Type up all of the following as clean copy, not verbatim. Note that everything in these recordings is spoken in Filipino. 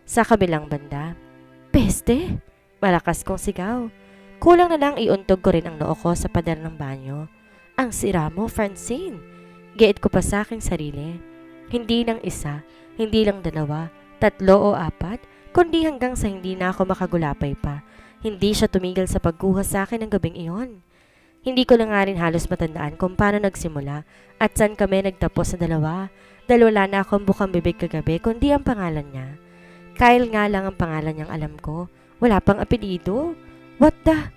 Sa kabilang banda, peste! Malakas kong sigaw. Kulang na lang iuntog ko rin ang noo ko sa pader ng banyo. Ang sira mo, Francine! Giit ko pa sa aking sarili. Hindi lang isa, hindi lang dalawa, 3 o 4, kundi hanggang sa hindi na ako makagulapay pa. Hindi siya tumigil sa pagkuha sa akin ng gabing iyon. Hindi ko lang nga rin halos matandaan kung paano nagsimula at saan kami nagtapos sa dalawa. Dahil wala na akong bukang bibig kagabi kundi ang pangalan niya. Kyle nga lang ang pangalan niyang alam ko. Wala pang apelido. What the?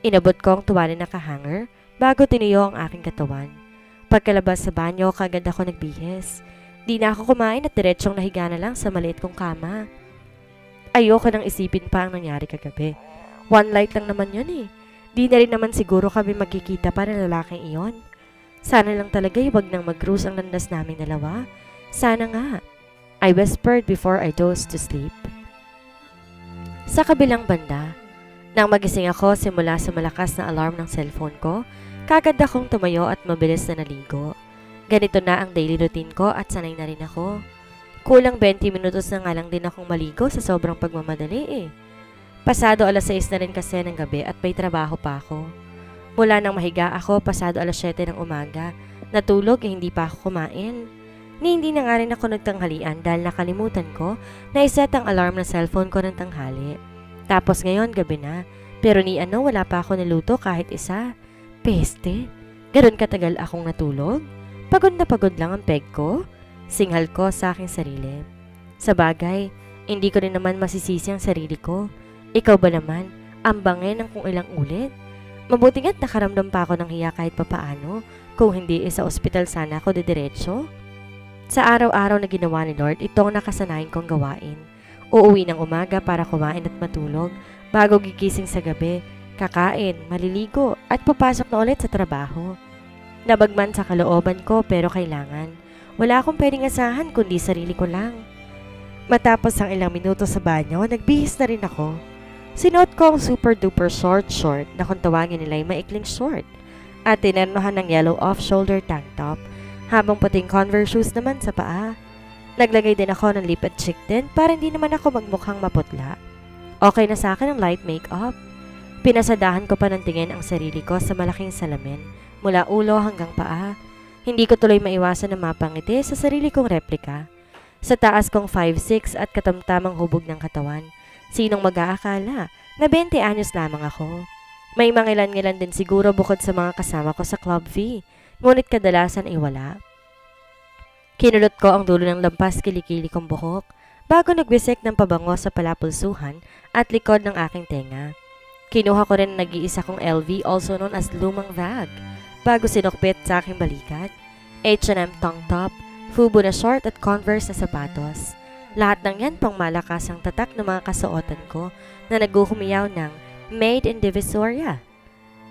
Inabot ko ang tuwalin na kahanger bago tiniyo ang aking katawan. Pagkalabas sa banyo, kagad ako nagbihis. Di na ako kumain at diretsong nahiga na lang sa maliit kong kama. Ayoko nang isipin pa ang nangyari kagabi. One light lang naman yun eh. Di na rin naman siguro kami magkikita pa ng lalaking iyon. Sana lang talaga wag nang mag-cruise ang landas naming dalawa. Sana nga. I whispered before I dozed to sleep. Sa kabilang banda, nang magising ako simula sa malakas na alarm ng cellphone ko, kagad akong tumayo at mabilis na naligo. Ganito na ang daily routine ko at sanay na rin ako. Kulang 20 minutos na nga lang din akong maligo sa sobrang pagmamadali eh. Pasado 6:00 na rin kasi ng gabi at may trabaho pa ako. Mula nang mahiga ako, pasado 7:00 ng umaga. Natulog hindi pa ako kumain. Hindi na nga rin ako nagtanghalian dahil nakalimutan ko na iset ang alarm ng cellphone ko ng tanghali. Tapos ngayon gabi na, pero wala pa ako niluto kahit isa. Peste, ganon katagal akong natulog? Pagod na pagod lang ang peg ko? Singhal ko sa aking sarili. Sa bagay, hindi ko rin naman masisisi ang sarili ko. Ikaw ba naman, ambangin ng kung ilang ulit? Mabuti nga't nakaramdam pa ako ng hiya kahit papaano, kung hindi sa ospital sana ako didiretso. Sa araw-araw na ginawa ni Lord, ito ang nakasanayan kong gawain. Uuwi ng umaga para kumain at matulog, bago gigising sa gabi, kakain, maliligo, at papasok na ulit sa trabaho. Nabagman sa kalooban ko pero kailangan. Wala akong pwedeng asahan kundi sarili ko lang. Matapos ang ilang minuto sa banyo, nagbihis na rin ako. Sinuot ko ang super duper short na kung tawagin nila ay maikling short at tinernohan ng yellow off-shoulder tank top habang puting Converse shoes naman sa paa. Naglagay din ako ng lip at cheek tint para hindi naman ako magmukhang maputla. Okay na sa akin ang light makeup. Pinasadahan ko pa ng tingin ang sarili ko sa malaking salamin mula ulo hanggang paa. Hindi ko tuloy maiwasan na mapangiti sa sarili kong replika. Sa taas kong 5'6" at katamtamang hubog ng katawan. Sinong mag-aakala na 20 anyos lamang ako? May mangilan-ngilan din siguro bukod sa mga kasama ko sa Club V, ngunit kadalasan ay wala. Kinulot ko ang dulo ng lampas kilikili kong buhok bago nagwisik ng pabango sa palapulsuhan at likod ng aking tenga. Kinuha ko rin ang nag-iisa kong LV, also known as lumang bag, bago sinukpit sa aking balikat. H&M tank top, Fubu na short at Converse na sapatos. Lahat ng yan pang malakas ang tatak ng mga kasuotan ko na naghuhumiyaw ng Made in Divisoria.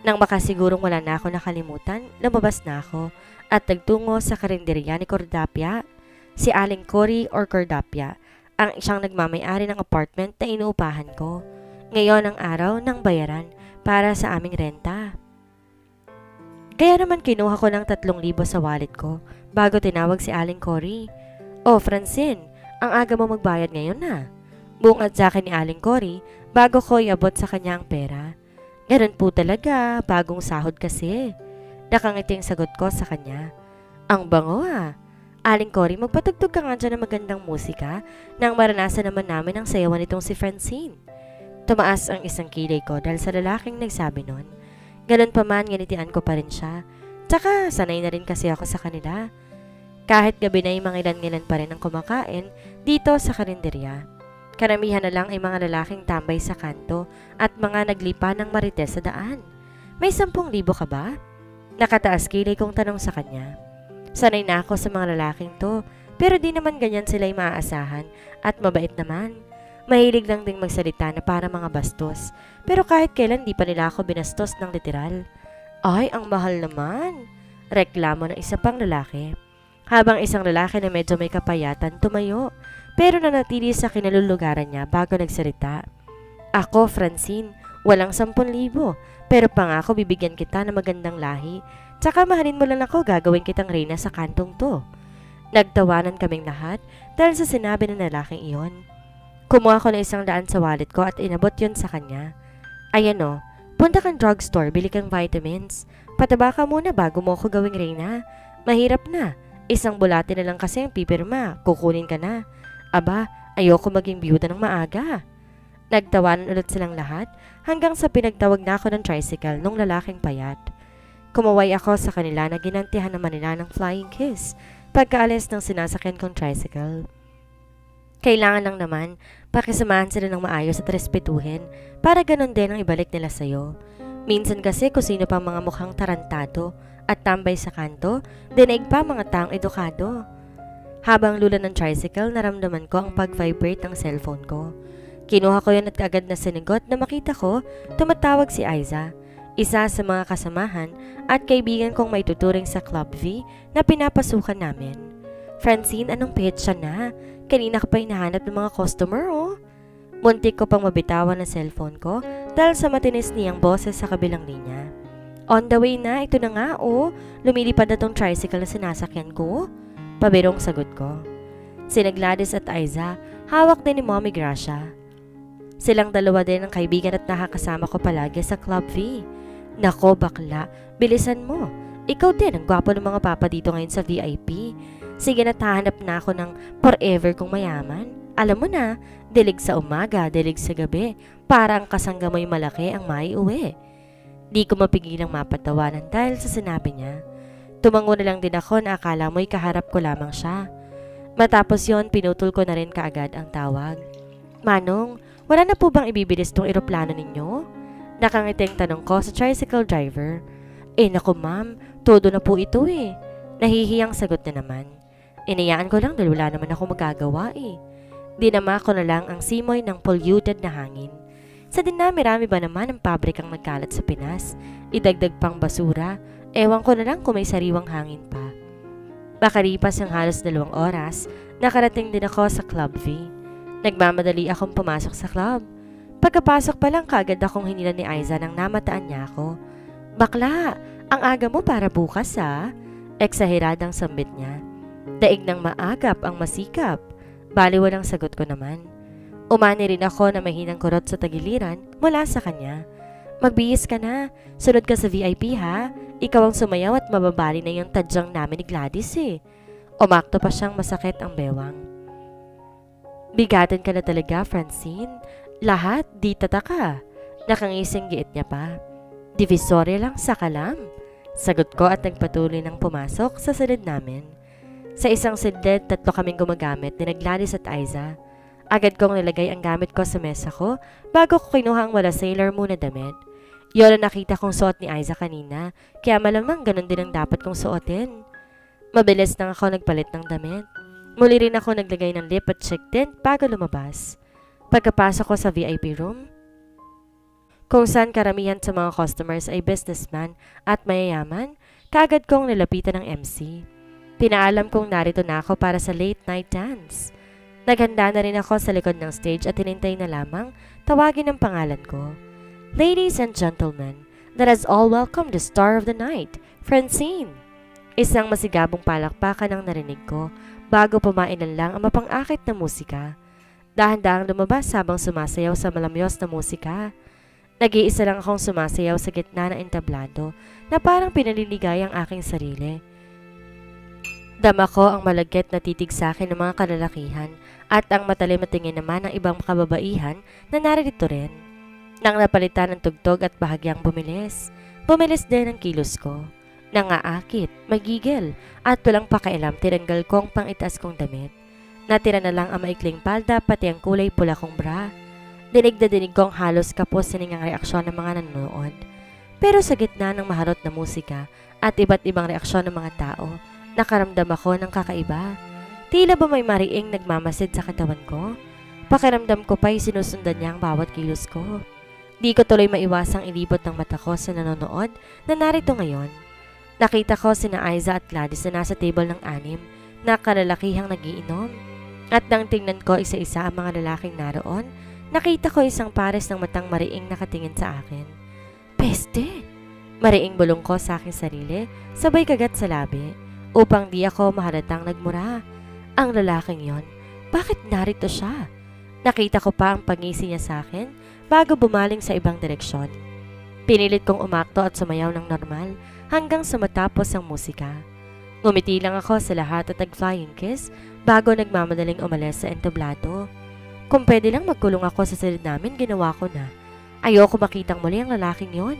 Nang makasigurong wala na ako nakalimutan, lumabas na ako at nagtungo sa karinderya ni Cordapia, si Aling Cory or Cordapia, ang isang nagmamay-ari ng apartment na inuupahan ko. Ngayon ang araw ng bayaran para sa aming renta. Kaya naman kinuha ko ng 3,000 sa wallet ko bago tinawag si Aling Cory. "Oh, Francine, ang aga mo magbayad ngayon na." Bungad sa akin ni Aling Cory bago ko iabot sa kanya ang pera. "Ganun po talaga, bagong sahod kasi." Nakangiting sagot ko sa kanya. "Ang bango ah. Aling Cory, magpatugtog ka nga dyan ng magandang musika nang maranasan naman namin ang sayawan nitong si Francine." Tumaas ang isang kilay ko dahil sa lalaking nagsabi nun. Ganun pa man, nginitian ko pa rin siya. Tsaka sanay na rin kasi ako sa kanila. Kahit gabi na ay mangilan-ngilan pa rin ang kumakain dito sa karinderya. Karamihan na lang ay mga lalaking tambay sa kanto at mga naglipa ng marites sa daan. "May 10,000 ka ba?" Nakataas kilay kong tanong sa kanya. Sanay na ako sa mga lalaking to, pero di naman ganyan sila'y maaasahan at mabait naman. Mahilig lang ding magsalita na para mga bastos, pero kahit kailan di pa nila ako binastos ng literal. "Ay, ang mahal naman," reklamo ng isa pang lalaki. Habang isang lalaki na medyo may kapayatan tumayo, pero nanatili sa kinalulugaran niya bago nagsalita. "Ako, Francine, walang 10,000, pero pangako bibigyan kita ng magandang lahi, tsaka mahalin mo lang ako, gagawin kitang reyna sa kantong to." Nagtawanan kaming lahat dahil sa sinabi ng lalaking iyon. Kumuha ko ng 100 sa wallet ko at inabot yun sa kanya. Ayan o, punta kang drugstore, bili kang vitamins. Pataba ka muna bago mo ako gawing reyna. Mahirap na. Isang bulate na lang kasi ang pipirma. Kukunin ka na. Aba, ayoko maging biyuda ng maaga. Nagtawanan ulit silang lahat hanggang sa pinagtawag na ako ng tricycle nung lalaking payat. Kumaway ako sa kanila na ginantihan naman nila ng flying kiss pagkaalis ng sinasakyan kong tricycle. Kailangan lang naman pakisamahan sila ng maayos at respetuhin para ganun din ang ibalik nila sa'yo. Minsan kasi kung sino pang mga mukhang tarantado at tambay sa kanto, dinaig pa mga taong edukado. Habang lula ng tricycle, naramdaman ko ang pag-vibrate ng cellphone ko. Kinuha ko yun at kaagad na sinigot na makita ko tumatawag si Aiza, isa sa mga kasamahan at kaibigan kong may tuturing sa Club V na pinapasukan namin. Francine, anong petsa na? Kanina ka pa hinahanap ng mga customer, oh. Muntik ko pang mabitawan ng cellphone ko dahil sa matinis niyang boses sa kabilang linya. On the way na, ito na nga, oh. Lumilipad na tong tricycle na sinasakyan ko. Pabirong sagot ko. Sina Gladys at Aiza, hawak din ni Mommy Gracia. Silang dalawa din ang kaibigan at nakakasama ko palagi sa Club V. Nako bakla, bilisan mo. Ikaw din ang gwapo ng mga papa dito ngayon sa VIP. Sige na, hahanap na ako ng forever kong mayaman. Alam mo na, dilig sa umaga, dilig sa gabi, para ang kasangga mo'y malaki ang maiuwi. Di ko mapigilang mapatawanan dahil sa sinabi niya. Tumango na lang din ako na akala mo'y kaharap ko lamang siya. Matapos yon, pinutol ko na rin kaagad ang tawag. Manong, wala na po bang ibibilis tong eroplano ninyo? Nakangiting tanong ko sa tricycle driver. Naku ma'am, todo na po ito eh. Nahihiyang sagot na naman. Inayaan ko lang dahil wala naman ako magagawa eh. Dinama ko na lang ang simoy ng polluted na hangin. Sa dinami-rami ba naman ang pabrikang nagkalat sa Pinas? Idagdag pang basura, ewan ko na lang kung may sariwang hangin pa. Makalipas ang halos 2 oras, nakarating din ako sa Club V. Nagmamadali akong pumasok sa club. Pagkapasok pa lang kaagad akong hinila ni Aiza nang namataan niya ako. Bakla, ang aga mo para bukas ha? Eksaheradang sambit niya. Daig ng maagap ang masikap. Bali walang sagot ko naman. Umani rin ako na mahinang kurot sa tagiliran mula sa kanya. Magbihis ka na. Sunod ka sa VIP ha. Ikaw ang sumayaw at mababali na yung tadyang namin ni Gladys eh. Umakto pa siyang masakit ang bewang. Bigatin ka na talaga, Francine. Lahat, di tataka. Nakangising giit niya pa. Divisoria lang sa kalam. Sagot ko at nagpatuloy ng pumasok sa silid namin. Sa isang sidled, 3 kaming gumagamit ni Gladys at Aiza. Agad kong nilagay ang gamit ko sa mesa ko bago ko kinuha ang wala Sailor Moon na damit. Yun ang nakita kong suot ni Aiza kanina, kaya malamang ganun din ang dapat kong suotin. Mabilis nang ako nagpalit ng damit. Muli rin ako naglagay ng lip at cheek tint bago lumabas. Pagkapasok ko sa VIP room, kung saan karamihan sa mga customers ay businessman at mayayaman, kaagad kong nilapitan ng MC. Pinaalam kong narito na ako para sa late night dance. Naghanda na rin ako sa likod ng stage at hinintay na lamang tawagin ang pangalan ko. Ladies and gentlemen, let us all welcome the star of the night, Francine. Isang masigabong palakpakan ang narinig ko bago pumailan lang ang mapang-akit na musika. Dahan-dahang lumabas habang sumasayaw sa malamyos na musika. Nag-iisa lang akong sumasayaw sa gitna ng entablado na parang pinaliligay ang aking sarili. Dama ko ang malagkit na titig sa akin ng mga kalalakihan at ang matalimatingin naman ng ibang kababaihan na narito rin. Nang napalitan ng tugtog at bahagyang bumilis, bumilis din ang kilos ko. Nangaakit, magigil at walang pakialam tinanggal kong pang-itas kong damit. Natira na lang ang maikling palda pati ang kulay pula kong bra. Dinig na dinig kong halos kapos sining ang reaksyon ng mga nanonood. Pero sa gitna ng maharot na musika at iba't ibang reaksyon ng mga tao, nakaramdam ako ng kakaiba. Tila ba may mariing nagmamasid sa katawan ko? Pakiramdam ko pa'y sinusundan niya ang bawat kilos ko. Di ko tuloy maiwasang ilibot ng mata ko sa nanonood na narito ngayon. Nakita ko sina Aiza at Gladys na nasa table ng 6 na kalalakihang nagiinom. At nang tingnan ko isa-isa ang mga lalaking naroon, nakita ko isang pares ng matang mariing nakatingin sa akin. Peste! Mariing bulong ko sa aking sarili, sabay kagat sa labi, upang di ako mahalatang nagmura. Ang lalaking yon, bakit narito siya? Nakita ko pa ang pangisi niya sa akin bago bumaling sa ibang direksyon. Pinilit kong umakto at sumayaw ng normal hanggang sa matapos ang musika. Ngumiti lang ako sa lahat at nag-flying kiss bago nagmamadaling umalis sa entablado. Kung pwede lang magkulong ako sa silid namin, ginawa ko na. Ayoko makitang muli ang lalaking yon.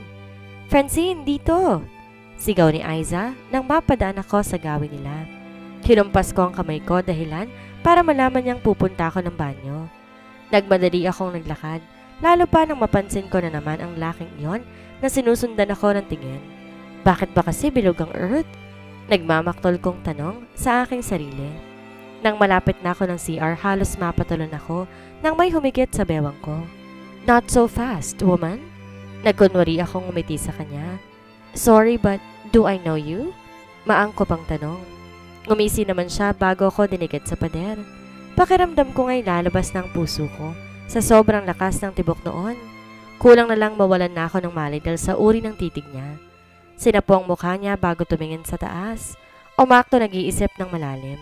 "Francine, dito!" Sigaw ni Aiza nang mapadaan ako sa gawin nila. Hinumpas ko ang kamay ko dahilan para malaman niyang pupunta ako ng banyo. Nagmadali akong naglakad, lalo pa nang mapansin ko na naman ang laking iyon na sinusundan ako ng tingin. Bakit ba kasi bilog ang earth? Nagmamaktol kong tanong sa aking sarili. Nang malapit na ako ng CR, halos mapatulon ako nang may humigit sa bewang ko. "Not so fast, woman." Nagkunwari akong umiti sa kanya. "Sorry, but do I know you?" Maangkop ang tanong. Ngumisi naman siya bago ako dinikit sa pader. Pakiramdam ko nga'y lalabas ng puso ko sa sobrang lakas ng tibok noon. Kulang na lang mawalan na ako ng malay dahil sa uri ng titig niya. Sinapo ang mukha niya bago tumingin sa taas. Umakto nag-iisip ng malalim.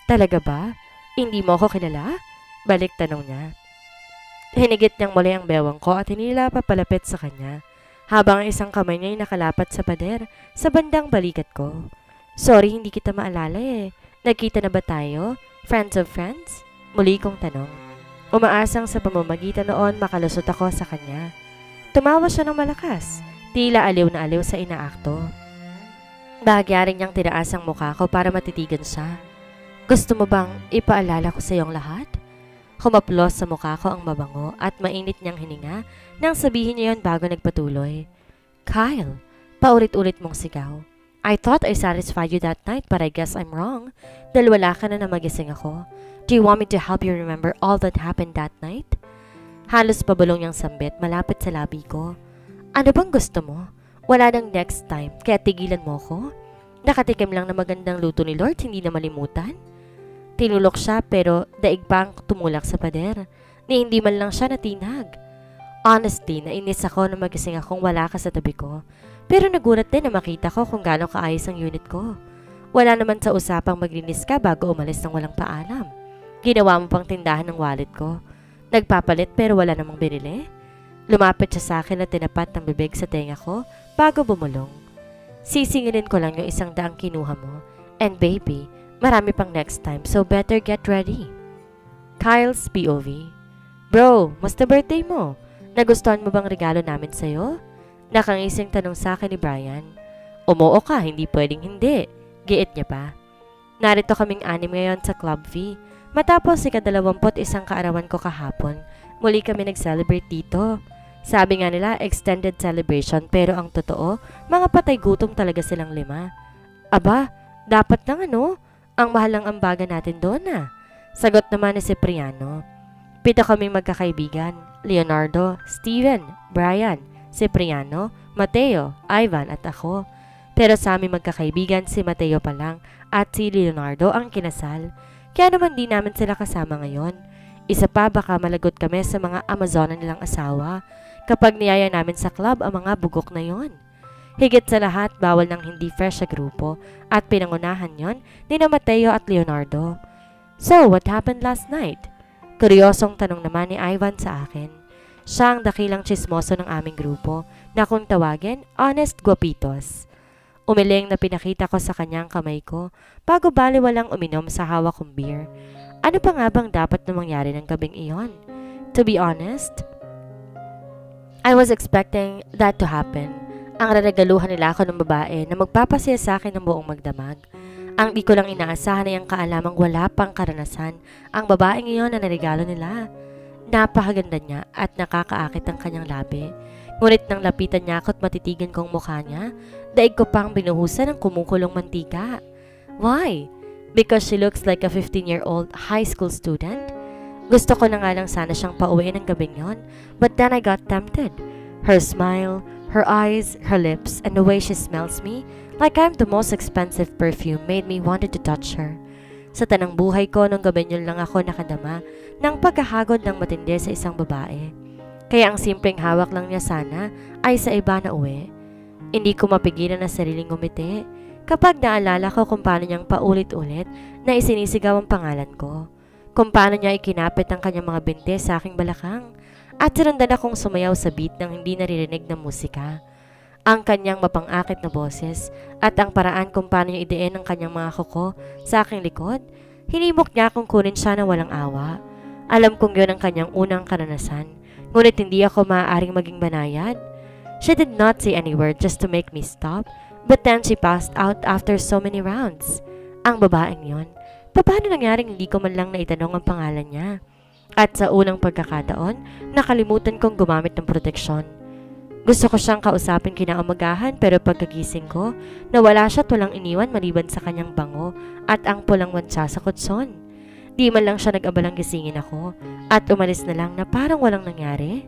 "Talaga ba? Hindi mo ako kilala?" Balik tanong niya. Hinigit niyang muli ang bewang ko at hinila papalapit sa kanya, habang ang isang kamay niya'y nakalapat sa pader sa bandang balikat ko. "Sorry, hindi kita maalala eh. Nagkita na ba tayo? Friends of friends?" Muli kong tanong. Umaasang sa pamamagitan noon makalusot ako sa kanya. Tumawa siya ng malakas, tila aliw na aliw sa inaakto. Bahagya rin niyang tinaas ang mukha ko para matitigan siya. "Gusto mo bang ipaalala ko sa iyong lahat?" Humaplos sa mukha ko ang mabango at mainit niyang hininga nang sabihin niya yon bago nagpatuloy. "Kyle," paulit-ulit mong sigaw. "I thought I satisfied you that night but I guess I'm wrong. Dahil wala ka na magising ako. Do you want me to help you remember all that happened that night?" Halos pabulong niyang sambit malapit sa labi ko. "Ano bang gusto mo? Wala nang next time kaya tigilan mo ko? Nakatikim lang na magandang luto ni Lord, hindi na malimutan?" Tinulok siya pero daig pa ang tumulak sa pader, ni hindi man lang siya natinag. Honestly, nainis ako na magising akong wala ka sa tabi ko. Pero nagulat din na makita ko kung gaano kaayos ang unit ko. Wala naman sa usapang maglinis ka bago umalis ng walang paalam. Ginawa mo pang tindahan ng wallet ko. Nagpapalit pero wala namang binili. Lumapit siya sa akin at tinapat ng bibig sa tenga ko bago bumulong. "Sisingilin ko lang yung 100 kinuha mo. And baby, marami pang next time, so better get ready." Kyle's POV. "Bro, musta birthday mo? Nagustuhan mo bang regalo namin sa'yo?" Nakangising tanong sa akin ni Brian. "Umuo ka, hindi pwedeng hindi." Giit niya pa. Narito kaming 6 ngayon sa Club V. Matapos ika-21 kaarawan ko kahapon, muli kami nag-celebrate dito. Sabi nga nila extended celebration pero ang totoo, mga patay gutom talaga silang 5. "Aba, dapat nang ano? Ang mahal ng ambagan natin doon ah." Sagot naman ni Cipriano. 7 kaming magkakaibigan. Leonardo, Steven, Brian, Cipriano, Mateo, Ivan at ako. Pero sa aming magkakaibigan si Mateo pa lang at si Leonardo ang kinasal. Kaya naman di namin sila kasama ngayon. Isa pa baka malagot kami sa mga Amazonan nilang asawa kapag niyaya namin sa club ang mga bugok na yon. Higit sa lahat, bawal ng hindi fresh sa grupo at pinangunahan yon ni na Mateo at Leonardo. "So, what happened last night?" Kuryosong tanong naman ni Ivan sa akin. Siya ang dakilang chismoso ng aming grupo na kung tawagin, Honest Guapitos. Umiling na pinakita ko sa kanyang kamay ko bago baliwalang uminom sa hawak kong beer. Ano pa nga bang dapat na mangyari ng gabing iyon? To be honest, I was expecting that to happen. Ang reregaluhan nila ako ng babae na magpapasaya sa akin ng buong magdamag. Ang di ko lang inaasahan ay ang kaalamang wala pang karanasan ang babaeng iyon na naregalo nila. Napakaganda niya at nakakaakit ang kanyang labi. Ngunit nang lapitan niya ako at matitigan kong mukha niya, daig ko pang binuhusan ng kumukulong mantika. Why? Because she looks like a 15-year-old high school student? Gusto ko na nga lang sana siyang pauwiin ng gabing yon, but then I got tempted. Her smile, her eyes, her lips, and the way she smells me, like I'm the most expensive perfume, made me wanted to touch her. Sa tanang buhay ko nung gabi yun lang ako nakadama ng pagkahagod ng matindi sa isang babae. Kaya ang simpleng hawak lang niya sana ay sa iba na uwi. Hindi ko mapigilan na sariling ngumiti kapag naalala ko kung paano niyang paulit-ulit na isinisigaw ang pangalan ko. kung paano niya ikinapit ang kanyang mga binte sa aking balakang at sinundan akong sumayaw sa beat ng hindi naririnig na musika. Ang kanyang mapang-akit na boses at ang paraan kung paano niya idein ang kanyang mga kuko sa aking likod, hinimok niya akong kunin siya na walang awa. Alam kong yun ang kanyang unang karanasan, ngunit hindi ako maaaring maging banayad. She did not say any word just to make me stop, but then she passed out after so many rounds. Ang babaeng yon, paano nangyaring hindi ko man lang naitanong ang pangalan niya? At sa unang pagkakataon, nakalimutan kong gumamit ng proteksyon. Gusto ko siyang kausapin kinaumagahan pero pagkagising ko, nawala siya at walang iniwan maliban sa kanyang bango at ang pulang wantsa sa kutson. Di man lang siya nag-abalang gisingin ako at umalis na lang na parang walang nangyari.